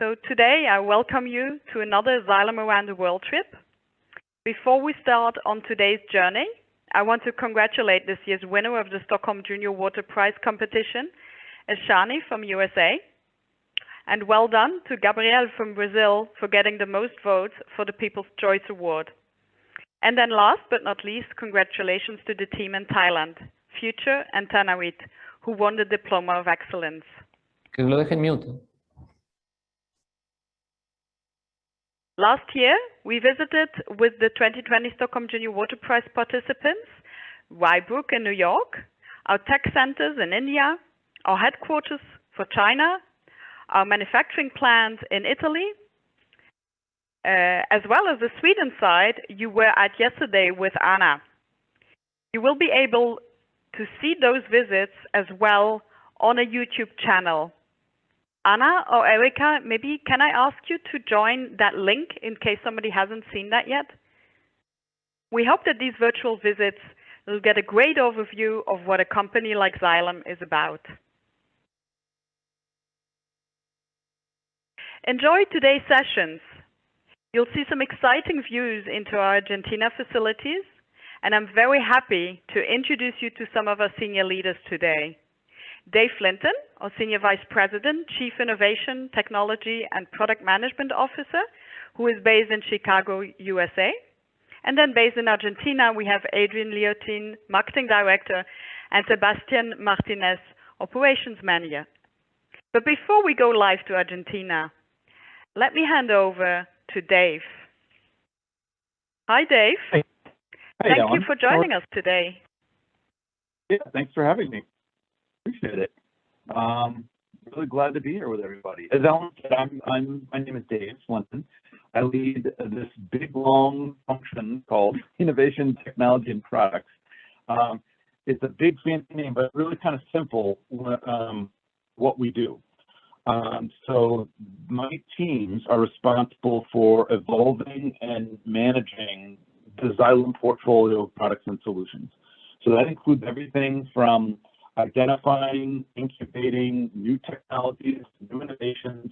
So today I welcome you to another Xylem Around the World trip. Before we start on today's journey, I want to congratulate this year's winner of the Stockholm Junior Water Prize competition, Shani from USA. And well done to Gabriel from Brazil for getting the most votes for the People's Choice Award. And then last but not least, congratulations to the team in Thailand, Future and Tanawit, who won the Diploma of Excellence. Que lo dejen mute. Last year, we visited with the 2020 Stockholm Junior Water Prize participants, Rybrook in New York, our tech centers in India, our headquarters for China, our manufacturing plant in Italy, as well as the Sweden side you were at yesterday with Anna. You will be able to see those visits as well on a YouTube channel. Anna or Erika, maybe can I ask you to join that link in case somebody hasn't seen that yet? We hope that these virtual visits will get a great overview of what a company like Xylem is about. Enjoy today's sessions. You'll see some exciting views into our Argentina facilities, and I'm very happy to introduce you to some of our senior leaders today. Dave Flinton, our Senior Vice President, Chief Innovation, Technology, and Product Management Officer, who is based in Chicago, USA. And then based in Argentina, we have Adrian Liotin, Marketing Director, and Sebastian Martinez, Operations Manager. But before we go live to Argentina, let me hand over to Dave. Hi, Dave. Hey. Thank Ellen. you for joining us today. Yeah, thanks for having me. Appreciate it. Really glad to be here with everybody. As Ellen said, my name is Dave Flinton. I lead this big, long function called Innovation, Technology, and Products. It's a big, fancy name, but really kind of simple what we do. So my teams are responsible for evolving and managing the Xylem portfolio of products and solutions. So that includes everything from identifying, incubating new technologies, new innovations,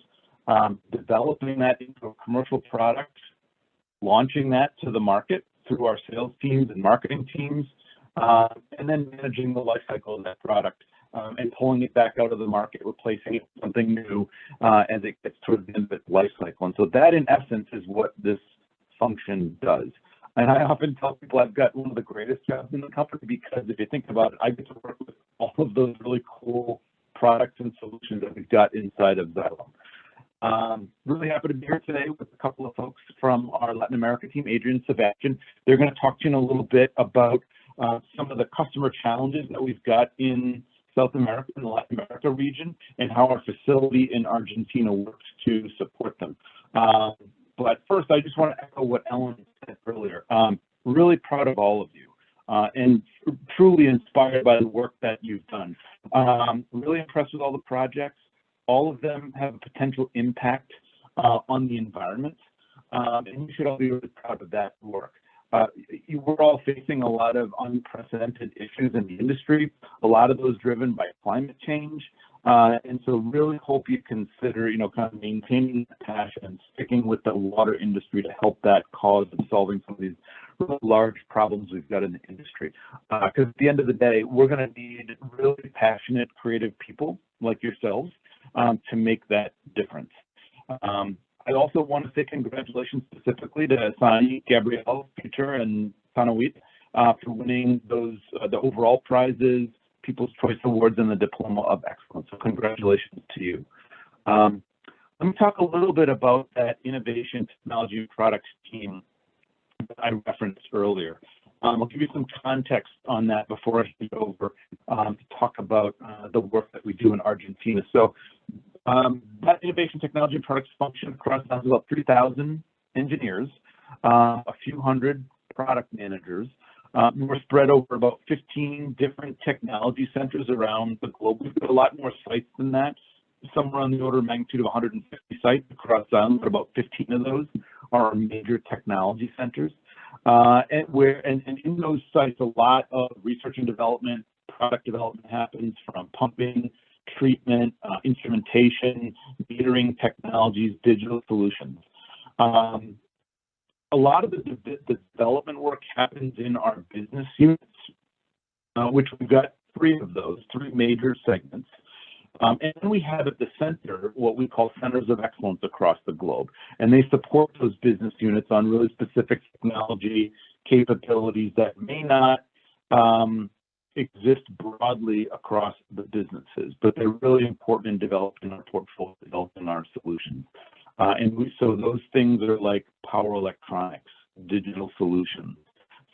developing that into a commercial product, launching that to the market through our sales teams and marketing teams, and then managing the life cycle of that product and pulling it back out of the market, replacing it with something new as it gets towards the end of its life cycle. And so that, in essence, is what this function does. And I often tell people I've got one of the greatest jobs in the company because if you think about it, I get to work with all of those really cool products and solutions that we've got inside of Xylem. Really happy to be here today with a couple of folks from our Latin America team, Adrian and Sebastian. They're going to talk to you in a little bit about some of the customer challenges that we've got in South America and the Latin America region and how our facility in Argentina works to support them. But first, I just want to echo what Ellen said earlier. Really proud of all of you and truly inspired by the work that you've done. Really impressed with all the projects. All of them have a potential impact on the environment, and you should all be really proud of that work. We're all facing a lot of unprecedented issues in the industry, a lot of those driven by climate change. And so really hope you consider, kind of maintaining that passion and sticking with the water industry to help that cause of solving some of these really large problems we've got in the industry. Because at the end of the day, we're going to need really passionate, creative people like yourselves to make that difference. I also want to say congratulations specifically to Sani, Gabrielle, Future, and Tanawit for winning those the overall prizes, People's Choice Awards, and the Diploma of Excellence. So congratulations to you. Let me talk a little bit about that innovation, technology, and products team that I referenced earlier. I'll give you some context on that before I hand over to talk about the work that we do in Argentina. So that innovation, technology, and products function across about 3,000 engineers, a few hundred product managers. We're spread over about 15 different technology centers around the globe. We've got a lot more sites than that, somewhere on the order of magnitude of 150 sites across Xylem, but about 15 of those are our major technology centers. And in those sites, a lot of research and development, product development happens, from pumping, treatment, instrumentation, metering technologies, digital solutions. A lot of the development work happens in our business units, which we've got three major segments. And then we have at the center what we call centers of excellence across the globe. And they support those business units on really specific technology capabilities that may not exist broadly across the businesses, but they're really important in developing our portfolio, developing our solutions. So those things are like power electronics, digital solutions,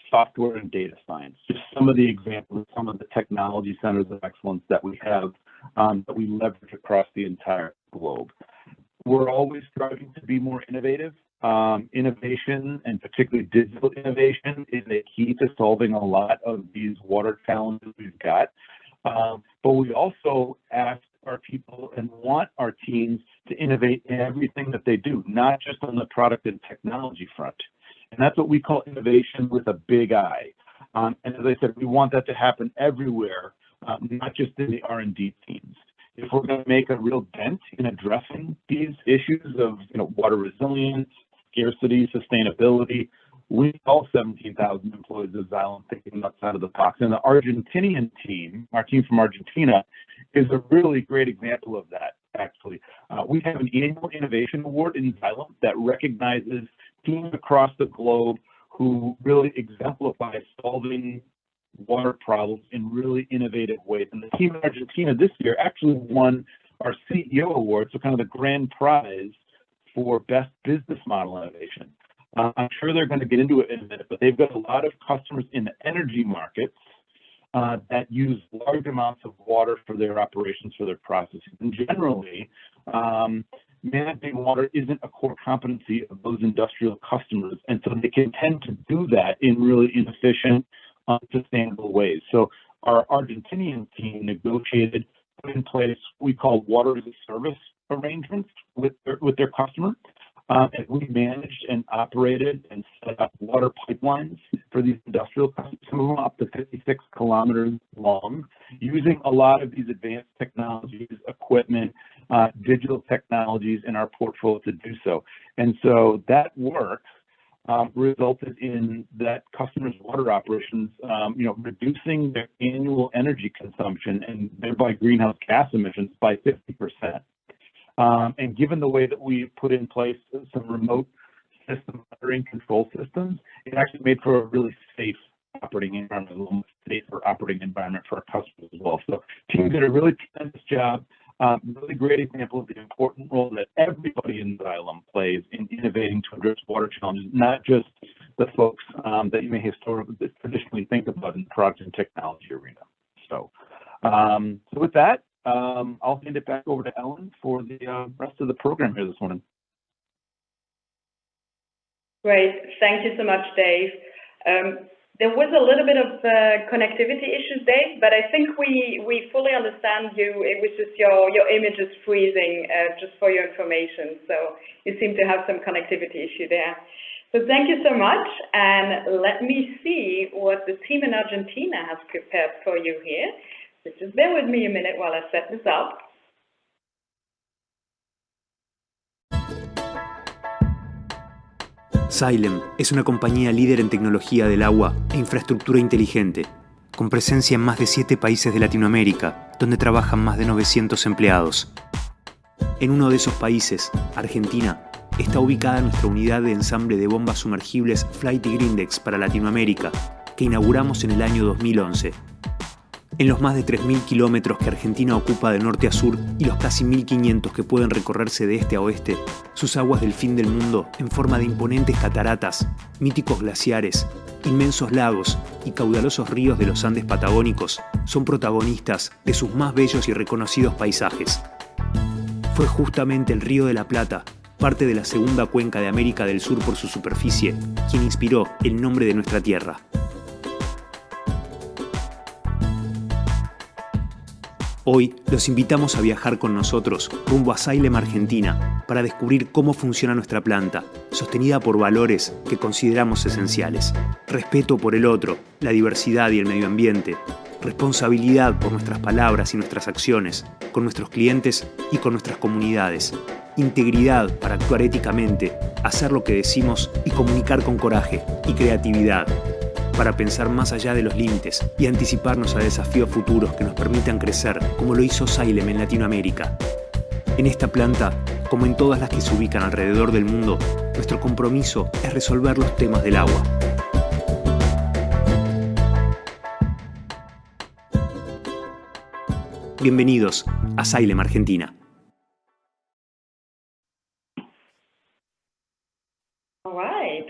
software and data science, just some of the examples, some of the technology centers of excellence that we have that we leverage across the entire globe. We're always striving to be more innovative. Innovation, and particularly digital innovation, is a key to solving a lot of these water challenges we've got. But we also ask our people and want our teams to innovate in everything that they do, not just on the product and technology front. And that's what we call innovation with a big I. And as I said, we want that to happen everywhere, not just in the R&D teams. If we're going to make a real dent in addressing these issues of water resilience, scarcity, sustainability, we need all 17,000 employees of Xylem thinking outside of the box. And the Argentinian team, our team from Argentina, is a really great example of that, actually. We have an annual innovation award in Xylem that recognizes teams across the globe who really exemplify solving water problems in really innovative ways. And the team in Argentina this year actually won our CEO award, so kind of the grand prize for best business model innovation. I'm sure they're going to get into it in a minute, but they've got a lot of customers in the energy markets that use large amounts of water for their operations, for their processes. And generally, managing water isn't a core competency of those industrial customers, and so they can tend to do that in really inefficient, unsustainable ways. So our Argentinian team negotiated, put in place what we call water as a service arrangements with their customer. And we managed and operated and set up water pipelines for these industrial customers, some of them up to 56 kilometers long, using a lot of these advanced technologies, equipment, digital technologies in our portfolio to do so. And so that work resulted in that customers' water operations, reducing their annual energy consumption and thereby greenhouse gas emissions by 50%. And given the way that we put in place some remote system monitoring control systems, it actually made for a really safe operating environment, a little more safer operating environment for our customers as well. So teams did a really tremendous job. Really great example of the important role that everybody in Xylem plays in innovating to address water challenges, not just the folks that you may traditionally think about in the product and technology arena. So with that, I'll hand it back over to Ellen for the rest of the program here this morning. Great. Thank you so much, Dave. There was a little bit of connectivity issues, Dave, but I think we fully understand you. It was just your image is freezing, just for your information. So you seem to have some connectivity issue there. So thank you so much. And let me see what the team in Argentina has prepared for you here. So just bear with me a minute while I set this up. Xylem es una compañía líder en tecnología del agua e infraestructura inteligente, con presencia en más de 7 países de Latinoamérica, donde trabajan más de 900 empleados. En uno de esos países, Argentina, está ubicada nuestra unidad de ensamble de bombas sumergibles Flighty Grindex para Latinoamérica, que inauguramos en el año 2011. En los más de 3.000 kilómetros que Argentina ocupa de norte a sur y los casi 1.500 que pueden recorrerse de este a oeste, sus aguas del fin del mundo, en forma de imponentes cataratas, míticos glaciares, inmensos lagos y caudalosos ríos de los Andes patagónicos, son protagonistas de sus más bellos y reconocidos paisajes. Fue justamente el Río de la Plata, parte de la segunda cuenca de América del Sur por su superficie, quien inspiró el nombre de nuestra tierra. Hoy los invitamos a viajar con nosotros rumbo a Xylem, Argentina, para descubrir cómo funciona nuestra planta, sostenida por valores que consideramos esenciales: respeto por el otro, la diversidad y el medio ambiente, responsabilidad por nuestras palabras y nuestras acciones, con nuestros clientes y con nuestras comunidades, integridad para actuar éticamente, hacer lo que decimos y comunicar con coraje y creatividad, para pensar más allá de los límites y anticiparnos a desafíos futuros que nos permitan crecer, como lo hizo Xylem en Latinoamérica. En esta planta, como en todas las que se ubican alrededor del mundo, nuestro compromiso es resolver los temas del agua. Bienvenidos a Xylem Argentina. All right.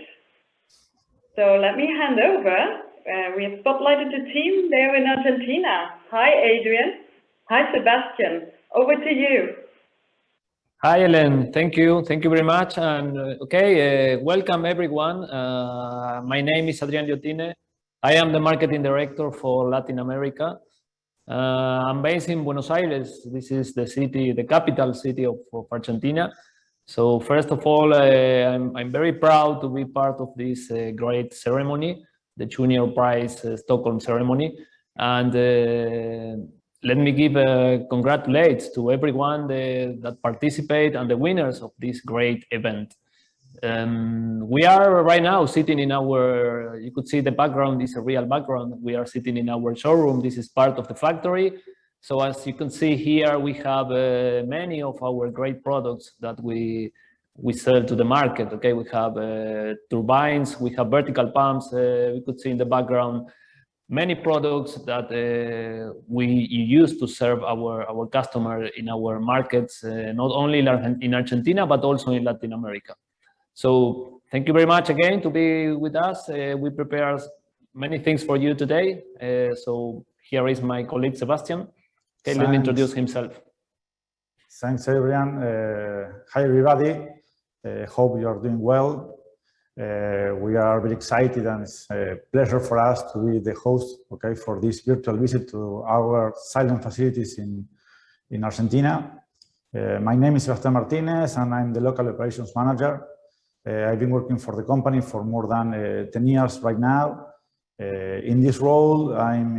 So let me hand over. We have spotlighted the team there in Argentina. Hi, Adrian. Hi, Sebastian. Over to you. Hi, Ellen. Thank you. Thank you very much. And welcome everyone. My name is Adrián Liotine. I am the marketing director for Latin America. I'm based in Buenos Aires. This is the city, the capital city of Argentina. So first of all, I'm very proud to be part of this great ceremony, the Junior Prize Stockholm ceremony. And let me give congratulations to everyone that participate and the winners of this great event. We are right now sitting in our, you could see the background is a real background. We are sitting in our showroom. This is part of the factory. So as you can see here, we have many of our great products that we sell to the market. Okay, we have turbines, we have vertical pumps. We could see in the background many products that we use to serve our customer in our markets, not only in Argentina but also in Latin America. So thank you very much again to be with us. We prepare many things for you today. So here is my colleague Sebastian. Okay, let me introduce himself. Thanks, Adrian. Hi, everybody. Hope you are doing well. We are very excited, and it's a pleasure for us to be the host, okay, for this virtual visit to our Xylem facilities in Argentina. My name is Sebastián Martinez, and I'm the local operations manager. I've been working for the company for more than 10 years right now. In this role, I'm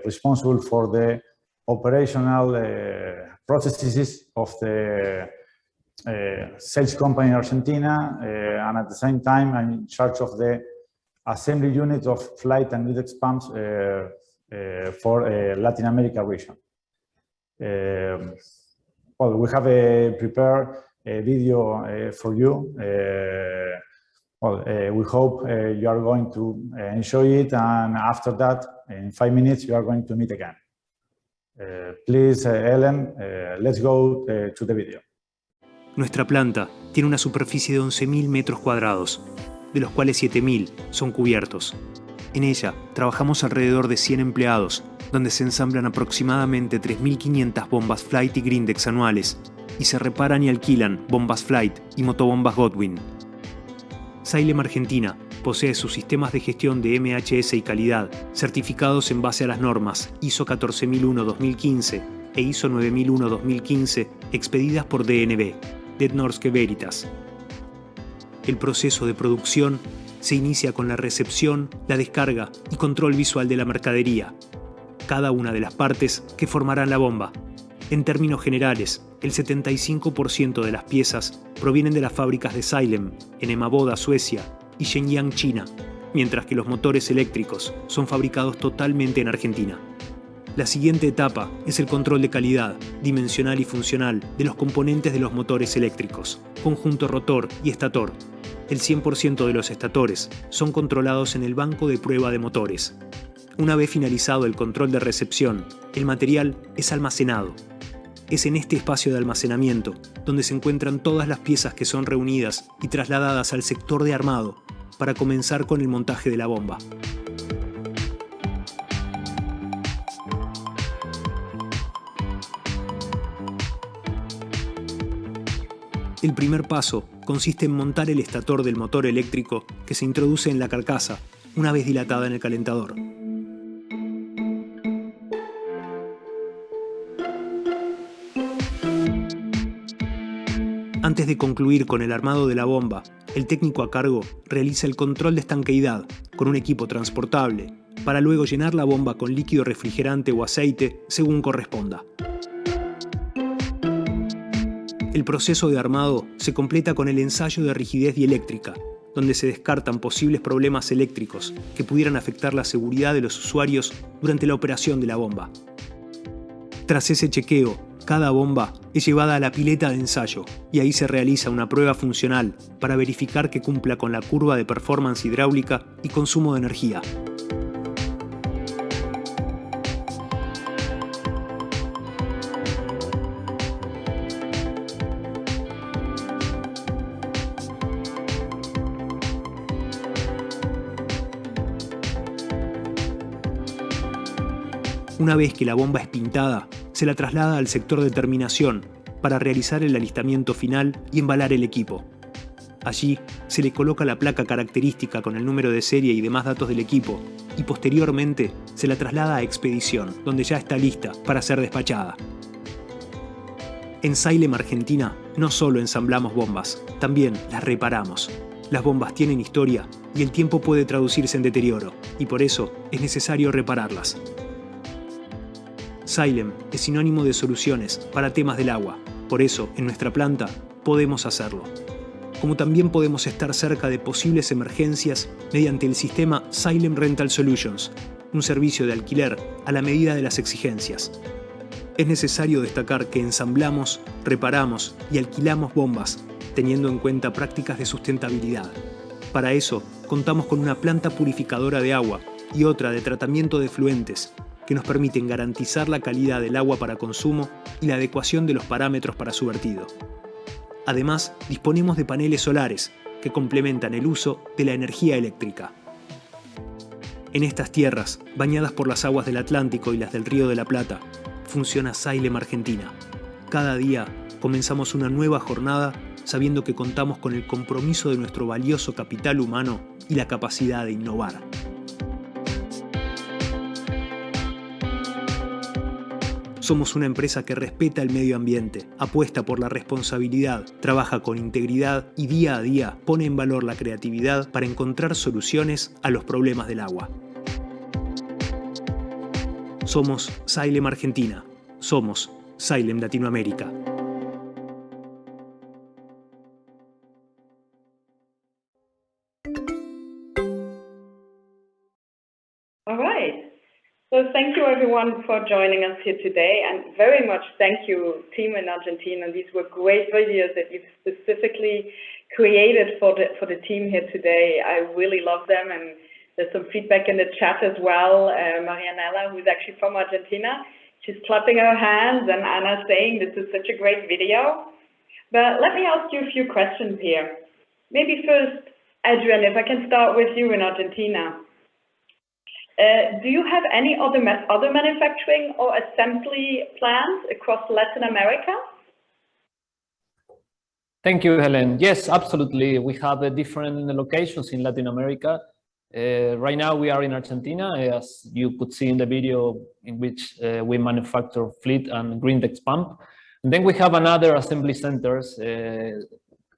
responsible for the operational processes of the sales company in Argentina, and at the same time, I'm in charge of the assembly unit of flight and Lidex pumps for Latin America region. Well, we have prepared a video for you. We hope you are going to enjoy it, and after that, in 5 minutes, you are going to meet again. Please, Ellen, let's go to the video. Nuestra planta tiene una superficie de 11.000 metros cuadrados, de los cuales 7.000 son cubiertos. En ella trabajamos alrededor de 100 empleados, donde se ensamblan aproximadamente 3.500 bombas Flight y Grindex anuales, y se reparan y alquilan bombas Flight y motobombas Godwin. Xylem Argentina posee sus sistemas de gestión de MHS y calidad, certificados en base a las normas ISO 14001-2015 e ISO 9001-2015, expedidas por DNV, Det Norske Veritas. El proceso de producción se inicia con la recepción, la descarga y control visual de la mercadería, cada una de las partes que formarán la bomba. En términos generales, el 75% de las piezas provienen de las fábricas de Xylem, en Emmaboda, Suecia, y Shenyang, China, mientras que los motores eléctricos son fabricados totalmente en Argentina. La siguiente etapa es el control de calidad, dimensional y funcional de los componentes de los motores eléctricos, conjunto rotor y estator. El 100% de los estatores son controlados en el banco de prueba de motores. Una vez finalizado el control de recepción, el material es almacenado. Es en este espacio de almacenamiento donde se encuentran todas las piezas que son reunidas y trasladadas al sector de armado para comenzar con el montaje de la bomba. El primer paso consiste en montar el estator del motor eléctrico que se introduce en la carcasa una vez dilatada en el calentador. Antes de concluir con el armado de la bomba, el técnico a cargo realiza el control de estanqueidad con un equipo transportable para luego llenar la bomba con líquido refrigerante o aceite según corresponda. El proceso de armado se completa con el ensayo de rigidez dieléctrica, donde se descartan posibles problemas eléctricos que pudieran afectar la seguridad de los usuarios durante la operación de la bomba. Tras ese chequeo, cada bomba es llevada a la pileta de ensayo y ahí se realiza una prueba funcional para verificar que cumpla con la curva de performance hidráulica y consumo de energía. Una vez que la bomba es pintada, se la traslada al sector de terminación para realizar el alistamiento final y embalar el equipo. Allí se le coloca la placa característica con el número de serie y demás datos del equipo y posteriormente se la traslada a expedición, donde ya está lista para ser despachada. En Xylem, Argentina, no solo ensamblamos bombas, también las reparamos. Las bombas tienen historia y el tiempo puede traducirse en deterioro, y por eso es necesario repararlas. Xylem es sinónimo de soluciones para temas del agua, por eso en nuestra planta podemos hacerlo. Como también podemos estar cerca de posibles emergencias mediante el sistema Xylem Rental Solutions, un servicio de alquiler a la medida de las exigencias. Es necesario destacar que ensamblamos, reparamos y alquilamos bombas, teniendo en cuenta prácticas de sustentabilidad. Para eso, contamos con una planta purificadora de agua y otra de tratamiento de efluentes, que nos permiten garantizar la calidad del agua para consumo y la adecuación de los parámetros para su vertido. Además, disponemos de paneles solares que complementan el uso de la energía eléctrica. En estas tierras, bañadas por las aguas del Atlántico y las del Río de la Plata, funciona Xylem Argentina. Cada día comenzamos una nueva jornada sabiendo que contamos con el compromiso de nuestro valioso capital humano y la capacidad de innovar. Somos una empresa que respeta el medio ambiente, apuesta por la responsabilidad, trabaja con integridad y día a día pone en valor la creatividad para encontrar soluciones a los problemas del agua. Somos Xylem Argentina. Somos Xylem Latinoamérica. All right. So thank you everyone for joining us here today, and very much thank you team in Argentina. These were great videos that you've specifically created for the team here today. I really love them, and there's some feedback in the chat as well. Marianella, who's actually from Argentina, she's clapping her hands, and Anna saying this is such a great video. But let me ask you a few questions here. Maybe first, Adrian, if I can start with you in Argentina. Do you have any other manufacturing or assembly plants across Latin America? Thank you, Helen. Yes, absolutely. We have different locations in Latin America. Right now we are in Argentina, as you could see in the video, in which we manufacture fleet and Grindex pump. And then we have another assembly centers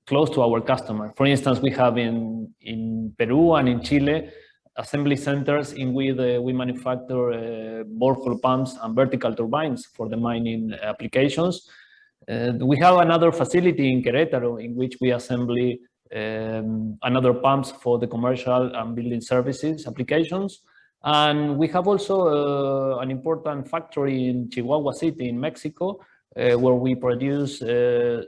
close to our customer. For instance, we have in Peru and in Chile assembly centers in which we manufacture borehole pumps and vertical turbines for the mining applications. We have another facility in Querétaro in which we assemble another pumps for the commercial and building services applications. And we have also an important factory in Chihuahua City in Mexico, where we produce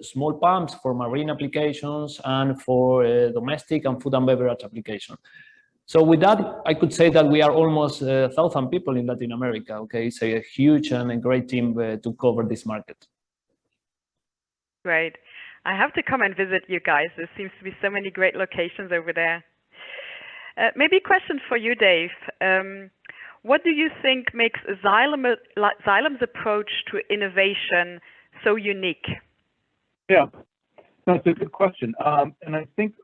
small pumps for marine applications and for domestic and food and beverage applications. So with that, I could say that we are almost 1,000 people in Latin America. Okay, it's a huge and a great team to cover this market. Great. I have to come and visit you guys. There seems to be so many great locations over there. Maybe a question for you, Dave. What do you think makes Xylem's approach to innovation so unique? Yeah, that's a good question. And I think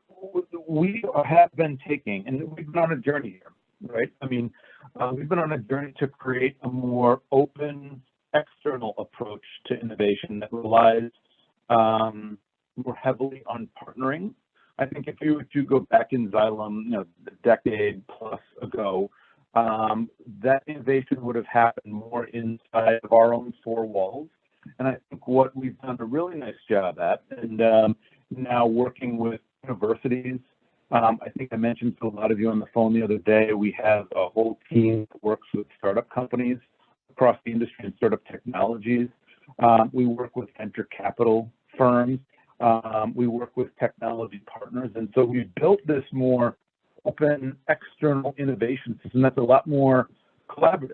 we have been taking, and we've been on a journey here, right? I mean, we've been on a journey to create a more open external approach to innovation that relies more heavily on partnering. I think if you were to go back in Xylem, a decade plus ago, that innovation would have happened more inside of our own four walls. And I think what we've done a really nice job at, and now working with universities, I think I mentioned to a lot of you on the phone the other day, we have a whole team that works with startup companies across the industry and startup technologies. We work with venture capital firms. We work with technology partners. And so we've built this more open external innovation system that's a lot more collaborative.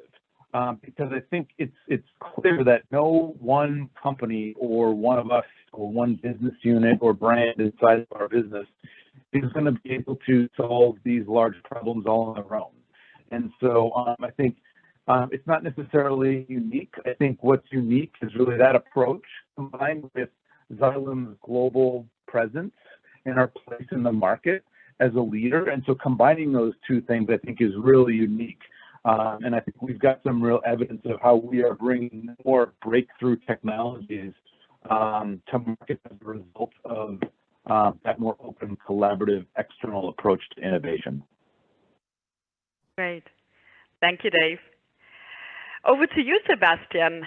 Because I think it's clear that no one company or one of us or one business unit or brand inside of our business is going to be able to solve these large problems all on their own. And so I think it's not necessarily unique. I think what's unique is really that approach combined with Xylem's global presence and our place in the market as a leader. And so combining those two things, I think, is really unique. And I think we've got some real evidence of how we are bringing more breakthrough technologies to market as a result of that more open, collaborative, external approach to innovation. Great. Thank you, Dave. Over to you, Sebastian.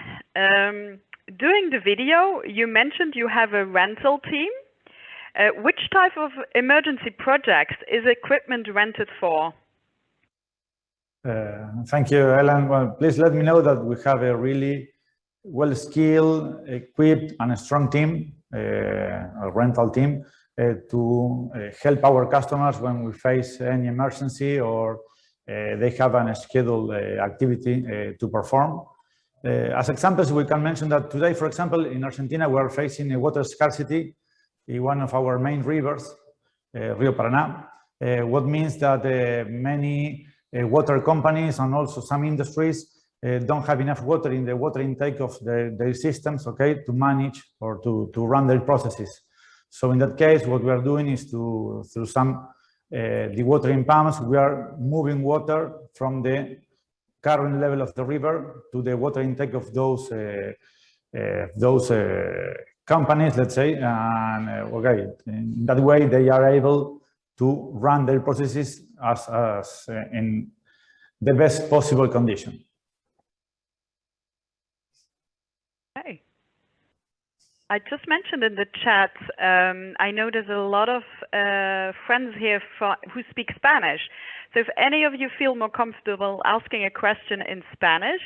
During the video, you mentioned you have a rental team. Which type of emergency projects is equipment rented for? Thank you, Ellen. Well, please let me know that we have a really well-skilled, equipped, and a strong team, a rental team, to help our customers when we face any emergency or they have a scheduled activity to perform. As examples, we can mention that today, for example, in Argentina, we are facing a water scarcity in one of our main rivers, Rio Paraná, what means that many water companies and also some industries don't have enough water in the water intake of their systems, okay, to manage or to run their processes. So in that case, what we are doing is through some dewatering pumps, we are moving water from the current level of the river to the water intake of those companies, let's say, and okay, in that way they are able to run their processes as in the best possible condition. Okay. I just mentioned in the chat, I know there's a lot of friends here who speak Spanish. So if any of you feel more comfortable asking a question in Spanish,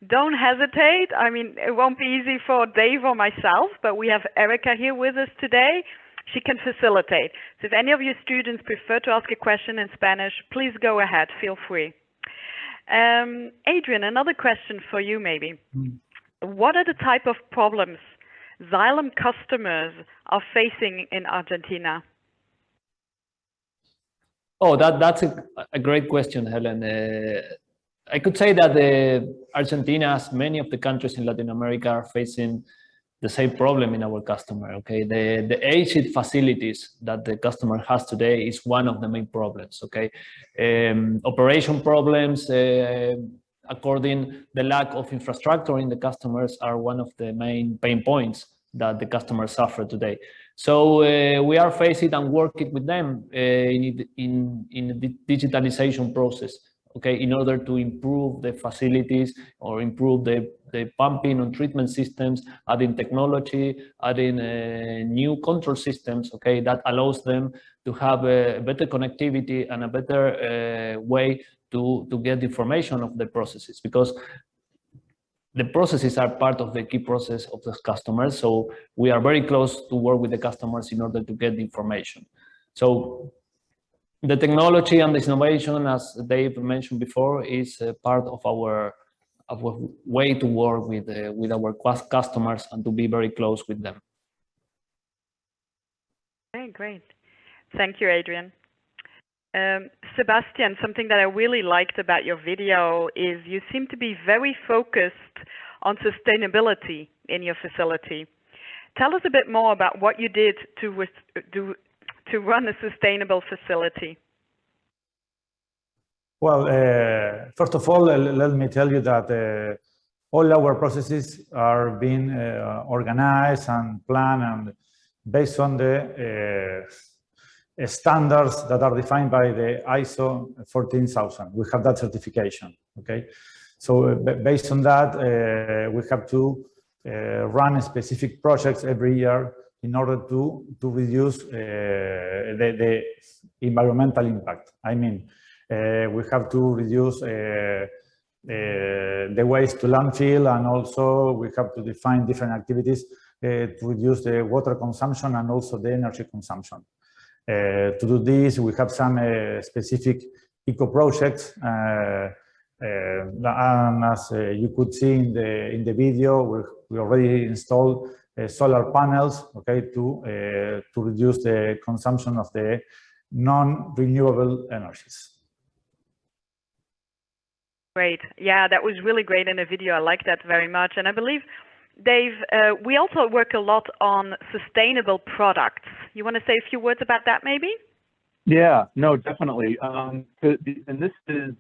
don't hesitate. I mean, it won't be easy for Dave or myself, but we have Erica here with us today. She can facilitate. So if any of your students prefer to ask a question in Spanish, please go ahead, feel free. Adrian, another question for you maybe. What are the type of problems Xylem customers are facing in Argentina? Oh, that's a great question, Helen. I could say that Argentina, as many of the countries in Latin America, are facing the same problem in our customer. Okay, the aged facilities that the customer has today is one of the main problems. Okay, operation problems, according the lack of infrastructure in the customers, are one of the main pain points that the customers suffer today. So we are facing and working with them in the digitalization process. Okay, in order to improve the facilities or improve the pumping and treatment systems, adding technology, adding new control systems, okay, that allows them to have a better connectivity and a better way to get information of the processes, because the processes are part of the key process of the customers. So we are very close to work with the customers in order to get the information. So the technology and the innovation, as Dave mentioned before, is part of our way to work with our customers and to be very close with them. Okay, great. Thank you, Adrian. Sebastian, something that I really liked about your video is you seem to be very focused on sustainability in your facility. Tell us a bit more about what you did to run a sustainable facility. Well, first of all, let me tell you that all our processes are being organized and planned and based on the standards that are defined by the ISO 14000. We have that certification, okay? So based on that, we have to run specific projects every year in order to reduce the environmental impact. I mean, we have to reduce the waste to landfill, and also we have to define different activities to reduce the water consumption and also the energy consumption. To do this, we have some specific eco projects, and as you could see in the video, we already installed solar panels, okay, to reduce the consumption of the non-renewable energies. Great. Yeah, that was really great in the video. I like that very much. And I believe, Dave, we also work a lot on sustainable products. You want to say a few words about that, maybe? Yeah, no, definitely. And this is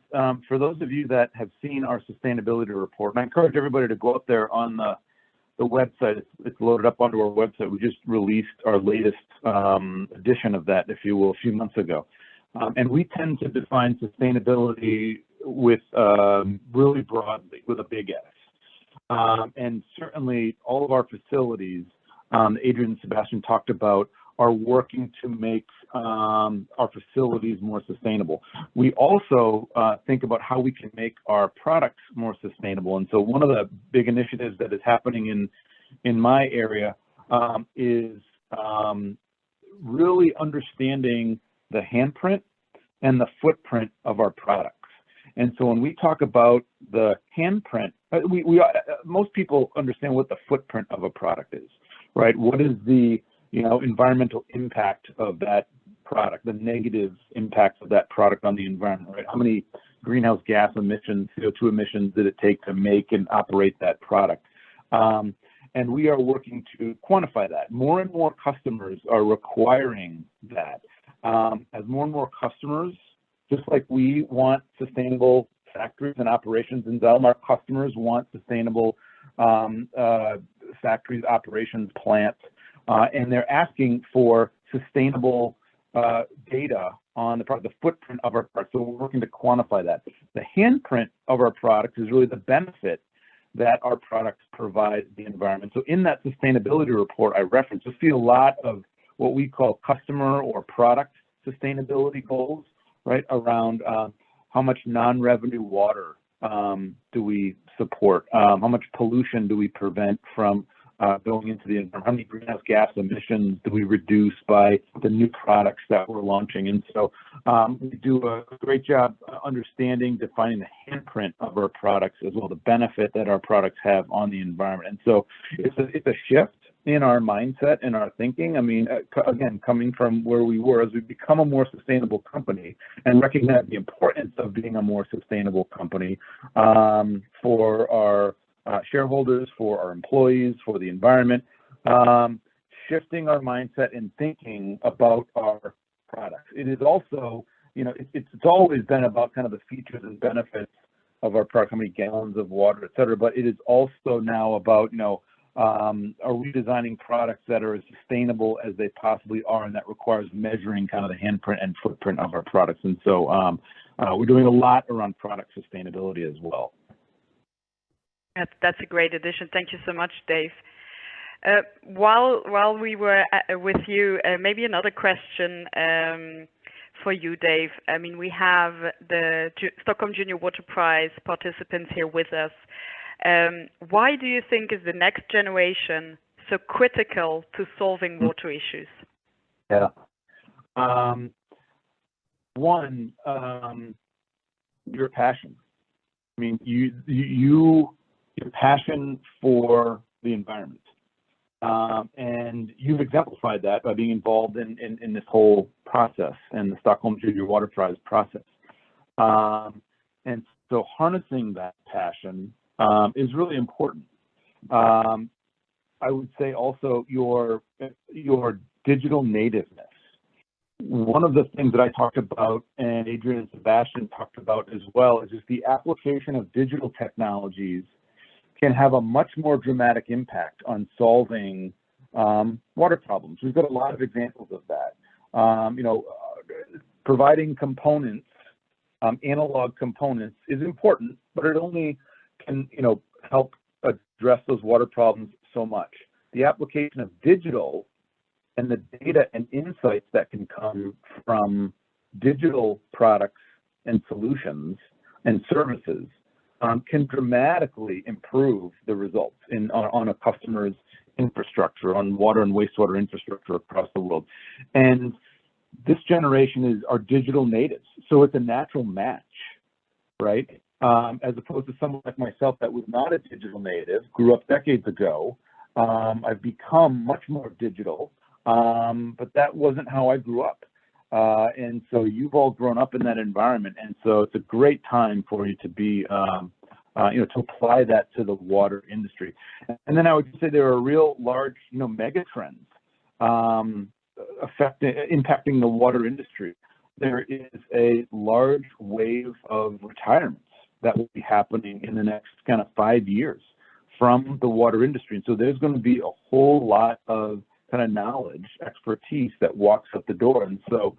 for those of you that have seen our sustainability report. And I encourage everybody to go up there on the website. It's loaded up onto our website. We just released our latest edition of that, if you will, a few months ago. And we tend to define sustainability with really broadly, with a big S. And certainly all of our facilities, Adrian and Sebastian talked about, are working to make our facilities more sustainable. We also think about how we can make our products more sustainable. And so one of the big initiatives that is happening in my area is really understanding the handprint and the footprint of our products. And so when we talk about the handprint, most people understand what the footprint of a product is, right? What is the environmental impact of that product, the negative impact of that product on the environment, right? How many greenhouse gas emissions, CO2 emissions did it take to make and operate that product? And we are working to quantify that. More and more customers are requiring that. As more and more customers, just like we want sustainable factories and operations in Xylem, our customers want sustainable factories, operations, plants, and they're asking for sustainable data on the product, the footprint of our product. So we're working to quantify that. The handprint of our products is really the benefit that our products provide the environment. So in that sustainability report I referenced, you'll see a lot of what we call customer or product sustainability goals, right? Around how much non-revenue water do we support? How much pollution do we prevent from going into the environment? How many greenhouse gas emissions do we reduce by the new products that we're launching? And so we do a great job understanding, defining the handprint of our products, as well as the benefit that our products have on the environment. And so it's a shift in our mindset and our thinking. I mean, again, coming from where we were, as we become a more sustainable company and recognize the importance of being a more sustainable company for our shareholders, for our employees, for the environment, shifting our mindset and thinking about our products. It is also, it's always been about kind of the features and benefits of our product, how many gallons of water, et cetera, but it is also now about, are we designing products that are as sustainable as they possibly are, and that requires measuring kind of the handprint and footprint of our products. And so we're doing a lot around product sustainability as well. That's a great addition. Thank you so much, Dave. While we were with you, maybe another question for you, Dave. I mean, we have the Stockholm Junior Water Prize participants here with us. Why do you think is the next generation so critical to solving water issues? Yeah. One, your passion. I mean, your passion for the environment. And you've exemplified that by being involved in this whole process and the Stockholm Junior Water Prize process. And so harnessing that passion is really important. I would say also your digital nativeness. One of the things that I talked about, and Adrian and Sebastian talked about as well, is just the application of digital technologies can have a much more dramatic impact on solving water problems. We've got a lot of examples of that. Providing components, analog components, is important, but it only can, help address those water problems so much. The application of digital and the data and insights that can come from digital products and solutions and services can dramatically improve the results on a customer's infrastructure, on water and wastewater infrastructure across the world. And this generation are digital natives, so it's a natural match, right? As opposed to someone like myself that was not a digital native, grew up decades ago. I've become much more digital, but that wasn't how I grew up. And so you've all grown up in that environment, and so it's a great time for you to be, to apply that to the water industry. And then I would say there are real large, mega trends impacting the water industry. There is a large wave of retirements that will be happening in the next kind of 5 years from the water industry. And so there's going to be a whole lot of kind of knowledge, expertise that walks up the door. And so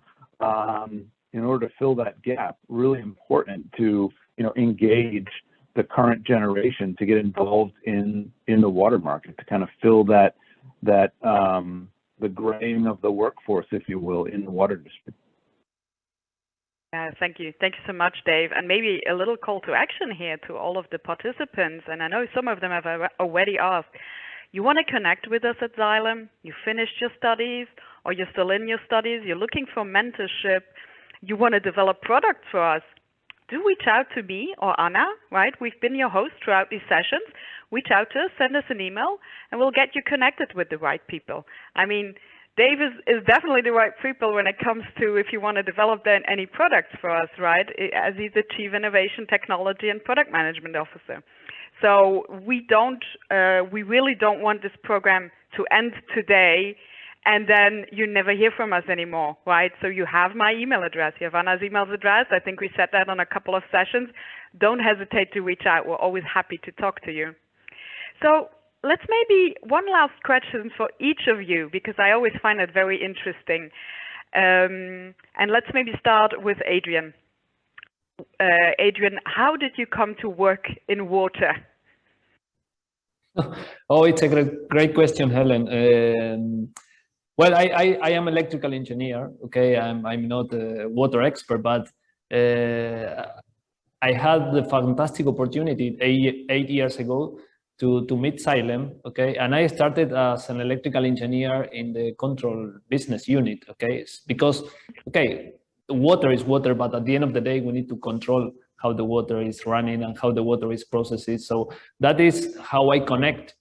in order to fill that gap, really important to, engage the current generation to get involved in the water market, to kind of fill that the graying of the workforce, if you will, in the water industry. Yeah, thank you. Thank you so much, Dave. And maybe a little call to action here to all of the participants. And I know some of them have already asked. You want to connect with us at Xylem? You finished your studies, or you're still in your studies? You're looking for mentorship? You want to develop products for us? Do reach out to me or Anna, right? We've been your host throughout these sessions. Reach out to us, send us an email, and we'll get you connected with the right people. I mean, Dave is definitely the right people when it comes to if you want to develop any products for us, right? As he's the Chief Innovation Technology and Product Management Officer. So we really don't want this program to end today and then you never hear from us anymore, right? So you have my email address. You have Anna's email address. I think we said that on a couple of sessions. Don't hesitate to reach out. We're always happy to talk to you. So let's maybe one last question for each of you, because I always find it very interesting. And let's maybe start with Adrian. Adrian, how did you come to work in water? Oh, it's a great question, Helen. Well, I am electrical engineer. Okay, I'm not a water expert, but I had the fantastic opportunity 8 years ago to meet Xylem. Okay, and I started as an electrical engineer in the control business unit. Okay, because water is water, but at the end of the day, we need to control how the water is running and how the water is processed. So that is how I connect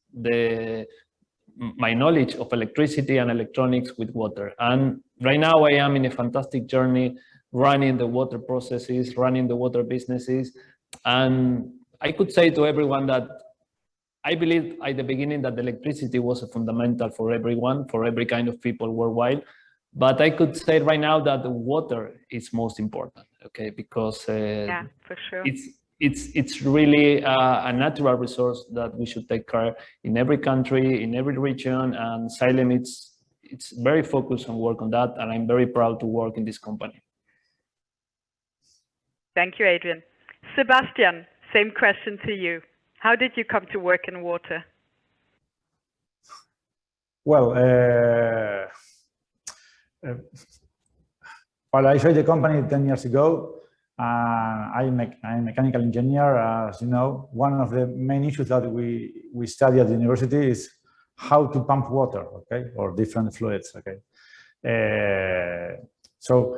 my knowledge of electricity and electronics with water. And right now I am in a fantastic journey running the water processes, running the water businesses. And I could say to everyone that I believe at the beginning that electricity was a fundamental for everyone, for every kind of people worldwide. But I could say right now that the water is most important, okay? Because yeah, for sure. It's really a natural resource that we should take care in every country, in every region, and Xylem it's very focused on work on that, and I'm very proud to work in this company. Thank you, Adrian. Sebastian, same question to you. How did you come to work in water? Well, I joined the company 10 years ago. I'm a mechanical engineer. As you know, one of the main issues that we study at the university is how to pump water, okay, or different fluids, okay. So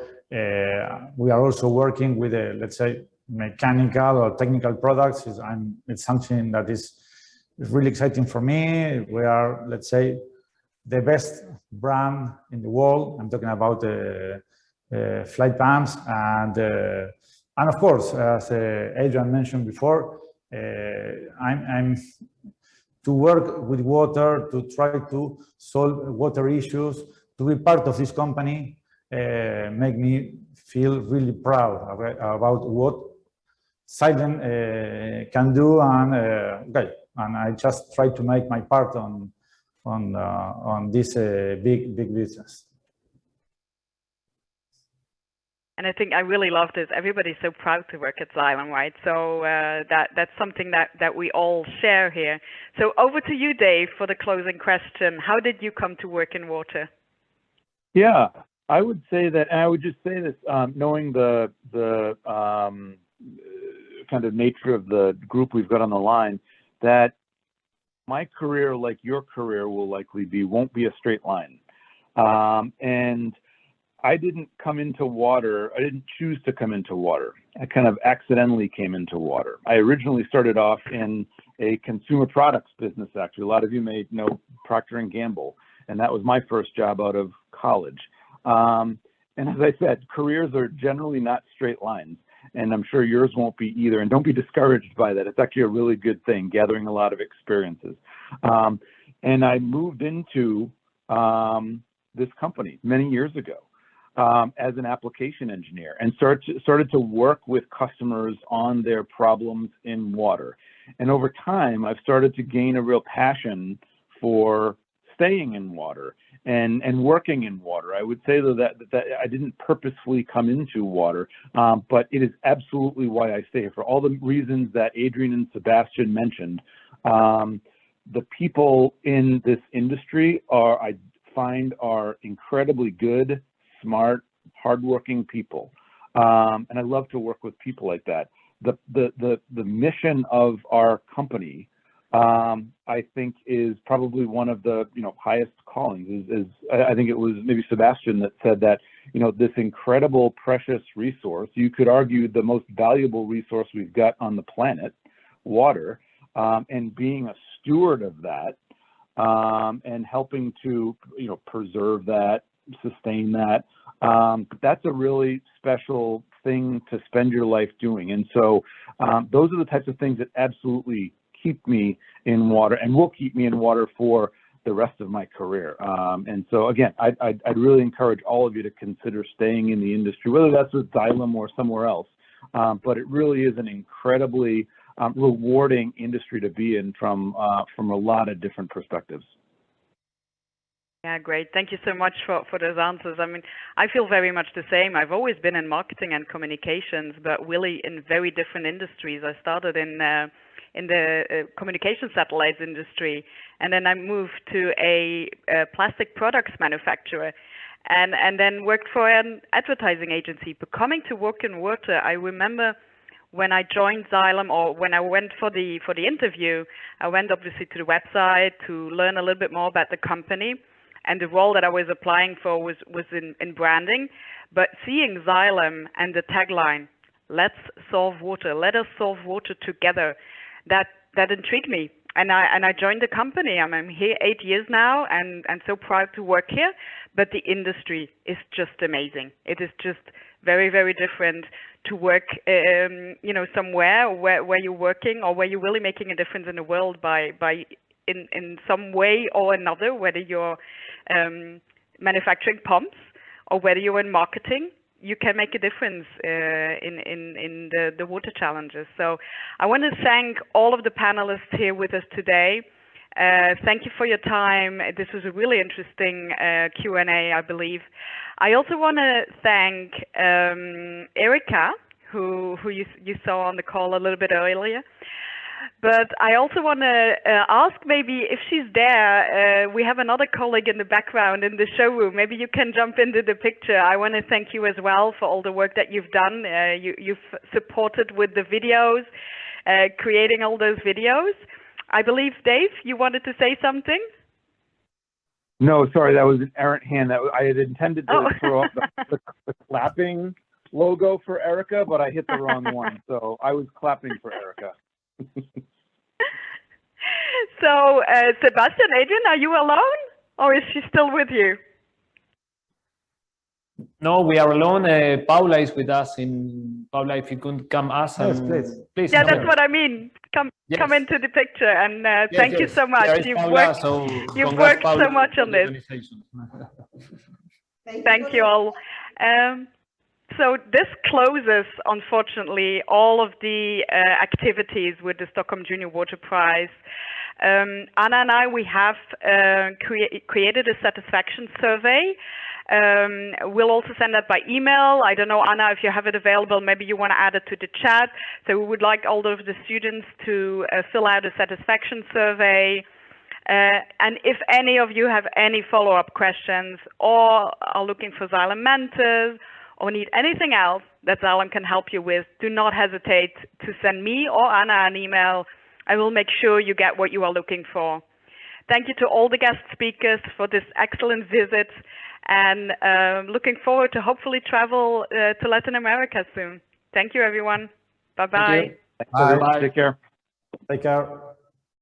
we are also working with, let's say, mechanical or technical products. It's something that is really exciting for me. We are, let's say, the best brand in the world. I'm talking about flight pumps and of course, as Adrian mentioned before, I'm to work with water, to try to solve water issues, to be part of this company, make me feel really proud about what Xylem can do, and I just try to make my part on this big business. And I think I really love this. Everybody's so proud to work at Xylem, right? So that's something that we all share here. So over to you, Dave, for the closing question. How did you come to work in water? Yeah, I would say that, and I would just say this, knowing the kind of nature of the group we've got on the line, that my career, like your career will likely be, won't be a straight line. And I didn't come into water, I didn't choose to come into water. I kind of accidentally came into water. I originally started off in a consumer products business, actually. A lot of you may know Procter & Gamble, and that was my first job out of college. And as I said, careers are generally not straight lines, and I'm sure yours won't be either. And don't be discouraged by that. It's actually a really good thing, gathering a lot of experiences. And I moved into this company many years ago as an application engineer, and started to work with customers on their problems in water. And over time, I've started to gain a real passion for staying in water and working in water. I would say though that I didn't purposefully come into water, but it is absolutely why I stay here, for all the reasons that Adrian and Sebastian mentioned. The people in this industry I find are incredibly good, smart, hardworking people, and I love to work with people like that. The mission of our company, I think, is probably one of the highest callings. I think it was maybe Sebastian that said that this incredible, precious resource, you could argue the most valuable resource we've got on the planet, water, and being a steward of that, and helping to preserve that, sustain that. That's a really special thing to spend your life doing. And so those are the types of things that absolutely keep me in water and will keep me in water for the rest of my career. And so again, I'd really encourage all of you to consider staying in the industry, whether that's with Xylem or somewhere else. But it really is an incredibly rewarding industry to be in from a lot of different perspectives. Yeah, great. Thank you so much for those answers. I mean, I feel very much the same. I've always been in marketing and communications, but really in very different industries. I started in the communication satellites industry, and then I moved to a plastic products manufacturer, and then worked for an advertising agency. But coming to work in water, I remember when I joined Xylem, or when I went for the interview, I went obviously to the website to learn a little bit more about the company. And the role that I was applying for was in branding. But seeing Xylem and the tagline, "Let's solve water, let us solve water together," that intrigued me. And I joined the company. I'm here 8 years now, and so proud to work here. But the industry is just amazing. It is just very, very different to work, somewhere where you're working or where you're really making a difference in the world by in some way or another, whether you're manufacturing pumps or whether you're in marketing. You can make a difference in the water challenges. So I want to thank all of the panelists here with us today. Thank you for your time. This was a really interesting Q&A, I believe. I also want to thank Erica, who you saw on the call a little bit earlier. But I also want to ask, maybe if she's there, we have another colleague in the background in the showroom. Maybe you can jump into the picture. I want to thank you as well for all the work that you've done. You've supported with the videos, creating all those videos. I believe, Dave, you wanted to say something? No, sorry, that was an errant hand. I had intended to throw up the clapping logo for Erica, but I hit the wrong one. So I was clapping for Erica. So, Sebastian, Adrian, are you alone, or is she still with you? No, we are alone. Paula is with us. Paula, if you could come us. Yes, please. Yeah, that's what I mean. Come into the picture, and thank you so much. You've worked so much on this. Thank you all. So this closes, unfortunately, all of the activities with the Stockholm Junior Water Prize. Anna and I, we have created a satisfaction survey, We'll also send that by email. I don't know, Anna, if you have it available, maybe you want to add it to the chat. So we would like all of the students to fill out a satisfaction survey. And if any of you have any follow-up questions or are looking for Xylem mentors or need anything else that Xylem can help you with, do not hesitate to send me or Anna an email. I will make sure you get what you are looking for. Thank you to all the guest speakers for this excellent visit, and looking forward to hopefully travel to Latin America soon. Thank you, everyone. Bye-bye. Bye. Bye. Take care. Take care.